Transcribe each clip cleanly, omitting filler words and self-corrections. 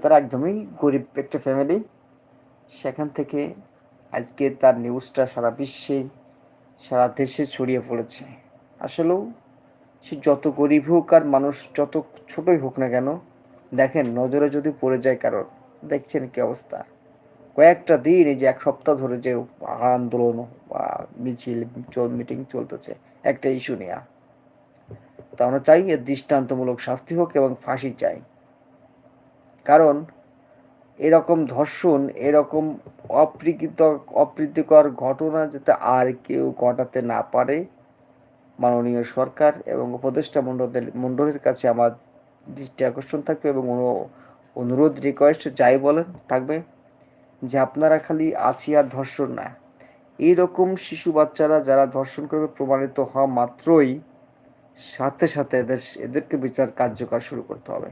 তারা একদমই গরিব একটা ফ্যামিলি। সেখান থেকে আজকে তার নিউজটা সারা বিশ্বে, সারা দেশে ছড়িয়ে পড়েছে। আসলেও সে যত গরিব হোক আর মানুষ যত ছোটই হোক না কেন, দেখেন নজরে যদি পড়ে যায় কারোর, দেখছেন কি অবস্থা। কয়েকটা দিন, এই যে এক সপ্তাহ ধরে যে আন্দোলন বা মিছিল মিটিং চলতেছে একটা ইস্যু নিয়ে, তা আমরা চাই এর দৃষ্টান্তমূলক শাস্তি হোক এবং ফাঁসি চাই। কারণ এরকম ধর্ষণ, এরকম অপ্রীতিকর ঘটনা যাতে আর কেউ ঘটাতে না পারে, মাননীয় সরকার এবং উপদেষ্টা মণ্ডলের কাছে আমার দৃষ্টি আকর্ষণ থাকবে এবং অনুরোধ, রিকোয়েস্ট যাই বলেন থাকবে যে আপনারা খালি আছি আর ধর্ষণ না, এইরকম শিশু বাচ্চারা যারা ধর্ষণ করবে প্রমাণিত হওয়া মাত্রই সাথে সাথে এদেরকে বিচার কার্যকর শুরু করতে হবে।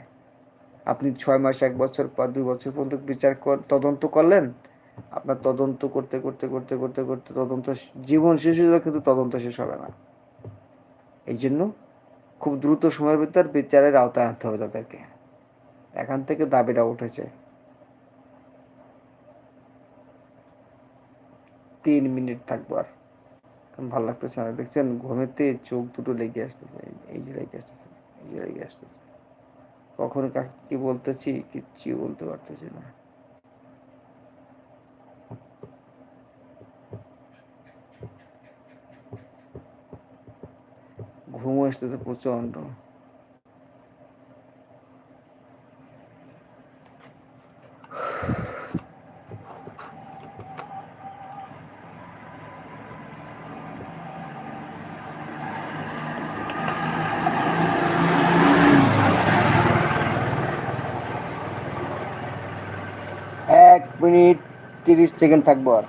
আপনি 6 মাস, 1 বছর বা 2 বছর পর্যন্ত তদন্ত করলেন, আপনার তদন্ত করতে করতে করতে করতে করতে তদন্ত জীবন শেষ হয়ে যাবে, কিন্তু তদন্ত শেষ হবে না। এই জন্য খুব দ্রুত সময়ের ভিতর বিচারের আওতায় আনতে হবে তাদেরকে। এখান থেকে দাবিটা উঠেছে। 3 মিনিট থাকবো আর, ভালো লাগতেছে না। দেখছেন ঘুমেতে চোখ দুটো লেগে আসতেছে, এই যে লেগে আসতেছে, এই যে লেগে আসতেছে। কখন কাকে কি বলতেছি কিচ্ছু বলতে পারতেছি না। ঘুমও আসতেছে প্রচন্ড। এক মিনিট 30 সেকেন্ড থাকবো আর।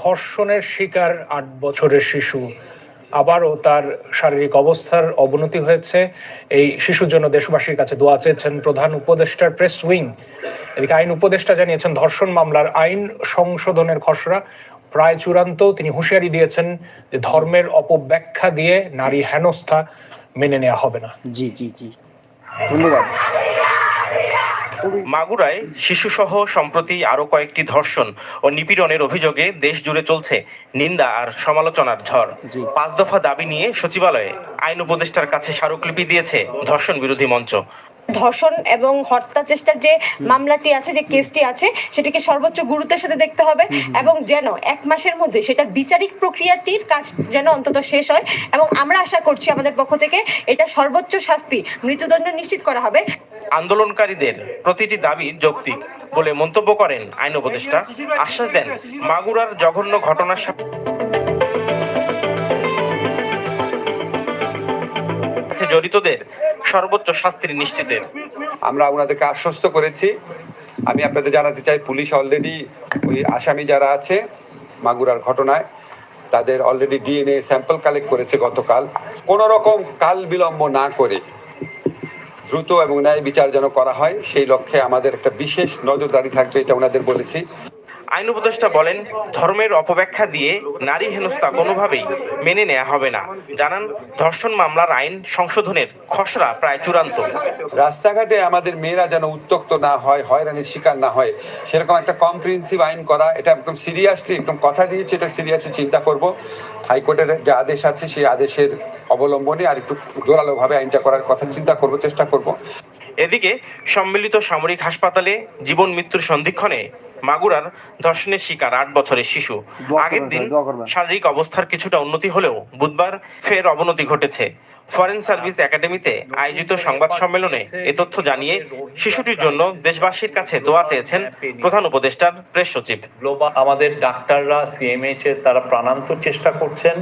ধর্ষণের শিকার 8 বছরের শিশু, আবারও তার শারীরিক অবস্থার অবনতি হয়েছে। এই শিশুর জন্য দেশবাসীর কাছে দোয়া চেয়েছেন প্রধান উপদেষ্টার প্রেস উইং। এদিকে আইন উপদেষ্টা জানিয়েছেন ধর্ষণ মামলার আইন সংশোধনের খসড়া প্রায় চূড়ান্ত। তিনি হুঁশিয়ারি দিয়েছেন যে ধর্মের অপব্যাখ্যা দিয়ে নারী হেনস্থা মেনে নেওয়া হবে না। জি জি জি, ধন্যবাদ। মাগুরায় শিশুসহ সম্প্রতি আরও কয়েকটি ধর্ষণ ও নিপীড়নের অভিযোগে দেশ জুড়ে চলছে নিন্দা আর সমালোচনার ঝড়। 5 দফা দাবি নিয়ে সচিবালয়ে আইন উপদেষ্টার কাছে স্মারকলিপি দিয়েছে ধর্ষণ বিরোধী মঞ্চ। ধর্ষণ এবং হত্যা চেষ্টার যে মামলাটি আছে, যে কেসটি আছে, সেটিকে সর্বোচ্চ গুরুত্বের সাথে দেখতে হবে এবং যেন 1 মাসের মধ্যে সেটার বিচারিক প্রক্রিয়াটির কাজ যেন অন্তত শেষ হয়। এবং আমরা আশা করছি আমাদের পক্ষ থেকে এটা সর্বোচ্চ শাস্তি, মৃত্যুদণ্ড নিশ্চিত করা হবে। আন্দোলনকারীদের প্রতিটি দাবি যৌক্তিক বলে মন্তব্য করেন আইন উপদেষ্টা। আশ্বাস দেন মাগুরার জঘন্য ঘটনার সাথে জড়িতদের সর্বোচ্চ শাস্তির নিশ্চিতের। আমরা ওনাদেরকে আশ্বস্ত করেছি। আমি আপনাদের জানাতে চাই, পুলিশ অলরেডি ওই আসামি যারা আছে মাগুরার ঘটনায়, তাদের অলরেডি ডিএনএ স্যাম্পল কালেক্ট করেছে গতকাল। কোনো রকম কাল বিলম্ব না করে দ্রুত এবং ন্যায় বিচার যেন করা হয়, সেই লক্ষ্যে আমাদের একটা বিশেষ নজরদারি থাকবে, এটা ওনাদের বলেছি। আইন উপদেষ্টা বলেন ধর্মের অপব্যাখ্যা দিয়ে নারী হেনস্থা কোনোভাবেই মেনে নেওয়া হবে না। জানান ধর্ষণ মামলার আইন সংশোধনের খসড়া প্রায় চূড়ান্ত। রাস্তাঘাটে আমাদের মেয়েরা যেন উত্ত্যক্ত না হয়, হয়রানির শিকার না হয়, সেরকম একটা কম্প্রিহেন্সিভ আইন করা, এটা একদম সিরিয়াসলি, একদম কথা দিয়েছি এটা সিরিয়াসলি চিন্তা করব। হাইকোর্টের যে আদেশ আছে সেই আদেশের অবলম্বনে আর একটু জোরালোভাবে আইনটা করার কথা চিন্তা করব, চেষ্টা করব। এদিকে সম্মিলিত সামরিক হাসপাতালে জীবন মৃত্যুর সন্ধিক্ষণে মাগুরার ধর্ষণের শিকার 8 বছরের শিশু। আগের দিন শারীরিক অবস্থার কিছুটা উন্নতি হলেও বুধবার ফের অবনতি ঘটেছে। ফরেন সার্ভিস একাডেমিতে আয়োজিত সংবাদ সম্মেলনে এ তথ্য জানিয়ে শিশুটির জন্য দেশবাসীর কাছে দোয়া চেয়েছেন প্রধান উপদেষ্টার প্রেস সচিব। আমাদের ডাক্তাররা, সিএমএইচ এর তারা প্রাণান্তর চেষ্টা করছেন।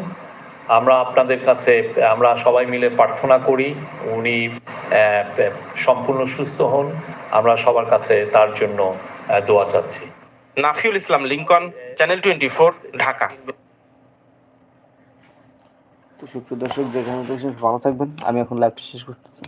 আমরা আপনাদের কাছে আমরা সবাই মিলে প্রার্থনা করি উনি সম্পূর্ণ সুস্থ হন। আমরা সবার কাছে তার জন্য দোয়া চাচ্ছি। নাফিউল ইসলাম লিংকন, চ্যানেল 24, ঢাকা। তো সুপ্রিয় দর্শক যেখানে দেখছেন ভালো থাকবেন, আমি এখন লাইভটি শেষ করতে চাই।